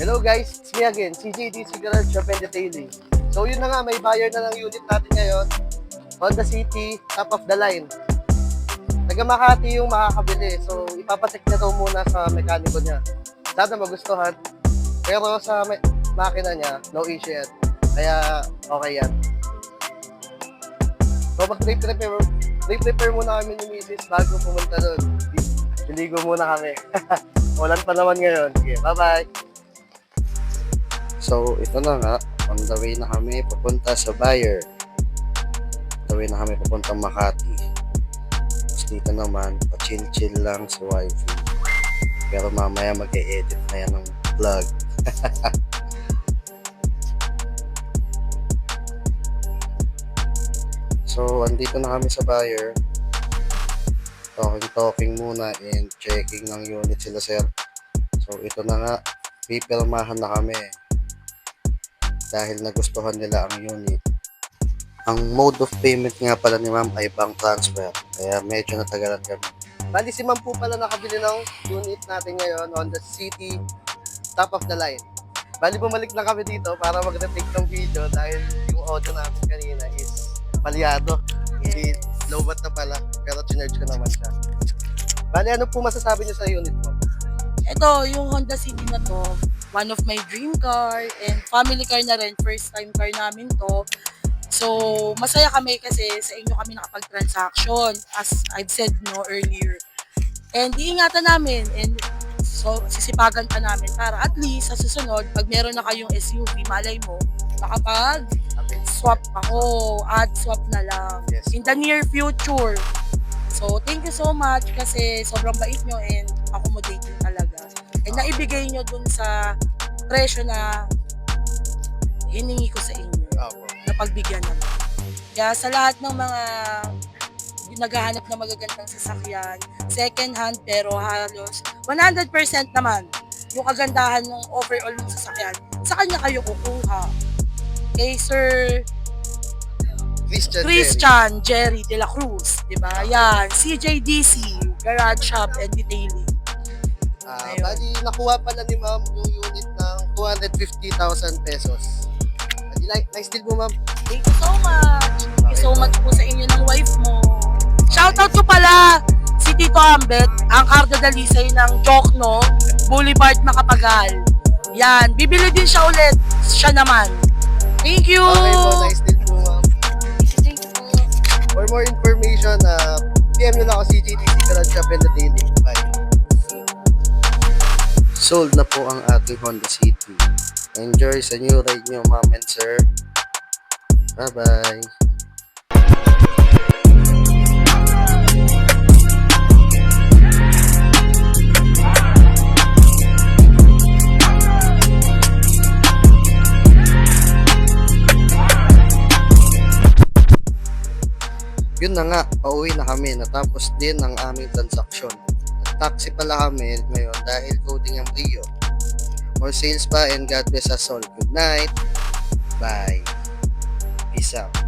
Hello guys, it's me again, CJDC Garage Shop and Detailing. So yun na nga, may buyer na ng unit natin ngayon. Honda City, top of the line. Taga Makati yung makakabili. So ipapacheck na to muna sa mekaniko niya. Sana magustuhan. Pero sa makina niya, no issue yan. Kaya okay yan. So mag-prepare muna kami ni Mrs. bago pumunta doon. Liligo muna kami. Ulan pa naman ngayon. Okay, bye-bye! So, ito na nga. On the way na kami papunta sa buyer. On the way na kami papunta Makati. Tapos dito naman, pa-chill-chill lang sa wifi. Pero mamaya mag-e-edit na yan ng vlog. So, andito na kami sa buyer. Talking muna and checking ng unit sila, sir. So, ito na nga. Pipirmahan na kami. Dahil nagustuhan nila ang unit. Ang mode of payment nga pala ni ma'am ay bank transfer. Kaya medyo natagalan kami. Bali si ma'am po pala nakabili ng unit natin ngayon, Honda City, top of the line. Bali bumalik lang kami dito para mag-retake ng video dahil yung audio namin kanina is palyado. Yes. Lowbat na pala, pero chinarge ko naman siya. Bali, ano po masasabi niyo sa unit mo? Ito, yung Honda City na to, one of my dream car and family car na rin, first time car namin to. So, masaya kami kasi sa inyo kami nakapag-transaction as I've said earlier. And iingatan namin and so sisipagan pa namin para at least sa susunod, pag meron na kayong SUV, malay mo, makapag-swap ako, add swap na lang in the near future. So, thank you so much kasi sobrang bait nyo and accommodating talaga. And naibigay nyo dun sa presyo na hiningi ko sa inyo. Na pagbigyan naman. Kaya sa lahat ng mga naghahanap ng magagandang sasakyan, second hand pero halos 100% naman yung kagandahan ng overall ng sasakyan, sa kanya kayo kukuha. Kay Sir Christian Jerry de la Cruz, di ba? Yan, CJDC, Garage Shop and Detailing. Bali, nakuha pala ni ma'am yung unit ng 250,000 pesos. Nice deal mo, ma'am. Thank you so much. Thank you so much po sa inyo ng wife mo. Shoutout ko pala si Tito Ambet, ang Cardo Dalisay ng Jokno, Boulevard Macapagal. Yan, bibili din siya ulit. Siya naman. Thank you! Okay po, nice deal po, ma'am. Thank you po. For more information, PM nyo lang ako CJDC Garage Shop and Detailing. Bye. Sold na po ang ating Honda City. Enjoy sa new ride nyo, ma'am and sir. Bye-bye. Yun na nga, pauwi na kami. Natapos din ang aming transaksyon. Nag-taxi pala kami ngayon dahil coding ang Rio. More sales pa and God bless us all. Good night. Bye. Peace out.